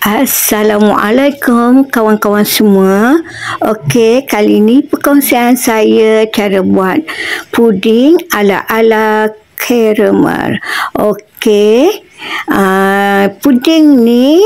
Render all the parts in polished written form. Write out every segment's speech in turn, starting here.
Assalamualaikum kawan-kawan semua. Okey, kali ini perkongsian saya cara buat puding ala-ala karamel. Okey, puding ni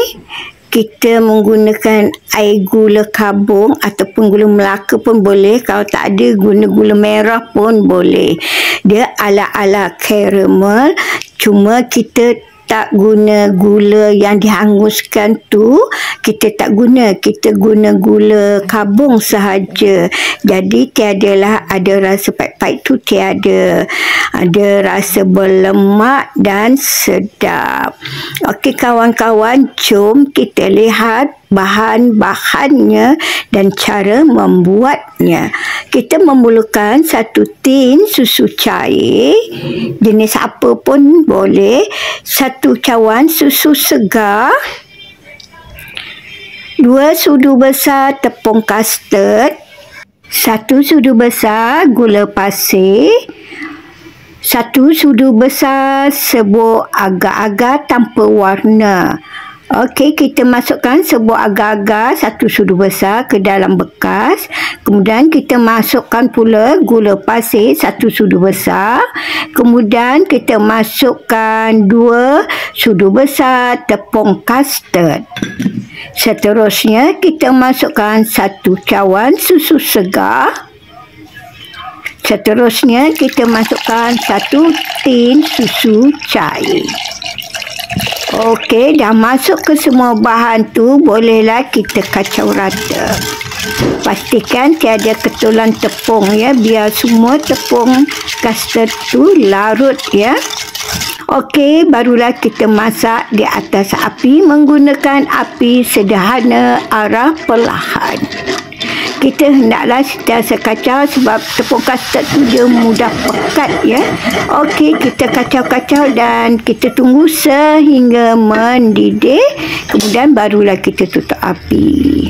kita menggunakan air gula kabung ataupun gula Melaka pun boleh. Kalau tak ada, guna gula merah pun boleh. Dia ala-ala karamel, cuma kita tak guna gula yang dihanguskan tu, kita tak guna, kita guna gula kabung sahaja. Jadi tiadalah ada rasa pahit-pahit tu, tiada. Ada rasa berlemak dan sedap. Okey kawan-kawan, jom kita lihat bahan-bahannya dan cara membuatnya. Kita memerlukan 1 tin susu cair, jenis apa pun boleh, 1 cawan susu segar, 2 sudu besar tepung kastard, 1 sudu besar gula pasir, 1 sudu besar serbuk agar-agar tanpa warna. Okey, kita masukkan serbuk agar-agar 1 sudu besar ke dalam bekas. Kemudian kita masukkan pula gula pasir 1 sudu besar. Kemudian kita masukkan 2 sudu besar tepung kastard. Seterusnya kita masukkan 1 cawan susu segar. Seterusnya kita masukkan 1 tin susu cair. Okey, dah masuk ke semua bahan tu, bolehlah kita kacau rata. Pastikan tiada ketulan tepung ya, biar semua tepung kastard tu larut ya. Okey, barulah kita masak di atas api menggunakan api sederhana arah perlahan. Kita hendaklah sentiasa kacau sebab tepung kastard tu dia mudah pekat ya. Okey, kita kacau-kacau dan kita tunggu sehingga mendidih. Kemudian barulah kita tutup api.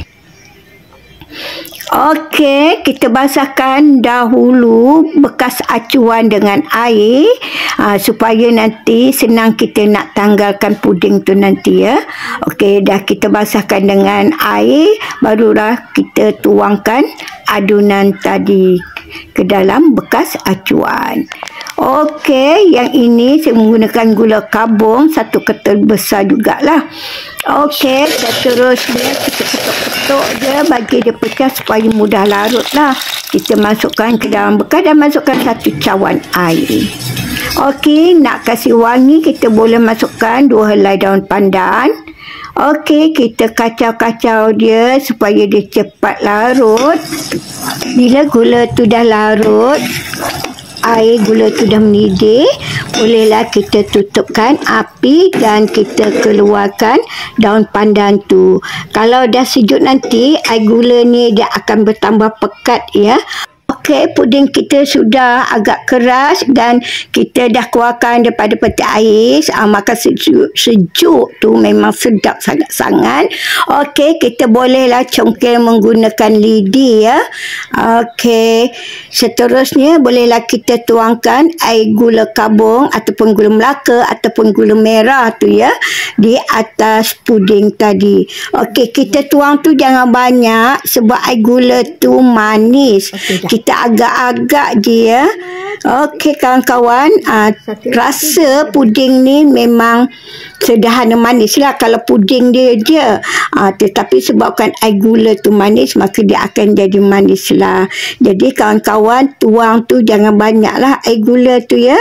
Okey, kita basahkan dahulu bekas acuan dengan air supaya nanti senang kita nak tanggalkan puding tu nanti ya. Okey, dah kita basahkan dengan air, barulah kita tuangkan adunan tadi ke dalam bekas acuan. Okey, yang ini saya menggunakan gula kabung 1 ketul besar jugalah. Okey, seterusnya kita ketuk-ketuk je bagi dia pecah supaya mudah larut lah. Kita masukkan ke dalam bekas dan masukkan 1 cawan air. Okey, nak kasih wangi kita boleh masukkan 2 helai daun pandan. Okey, kita kacau-kacau dia supaya dia cepat larut. Bila gula tu dah larut, air gula tu dah mendidih, bolehlah kita tutupkan api dan kita keluarkan daun pandan tu. Kalau dah sejuk nanti, air gula ni dia akan bertambah pekat ya. Okey, puding kita sudah agak keras dan kita dah keluarkan daripada peti ais. Maka sejuk tu memang sedap sangat-sangat. Okey, kita bolehlah congkel menggunakan lidi ya. Okey, seterusnya bolehlah kita tuangkan air gula kabung ataupun gula Melaka ataupun gula merah tu ya di atas puding tadi. Okey, kita tuang tu jangan banyak sebab air gula tu manis. Kita agak-agak je ya. Okey kawan-kawan, rasa puding ni memang sederhana manis lah kalau puding dia je. Tetapi sebabkan air gula tu manis, maka dia akan jadi manis lah. Jadi kawan-kawan, tuang tu jangan banyak lah air gula tu ya.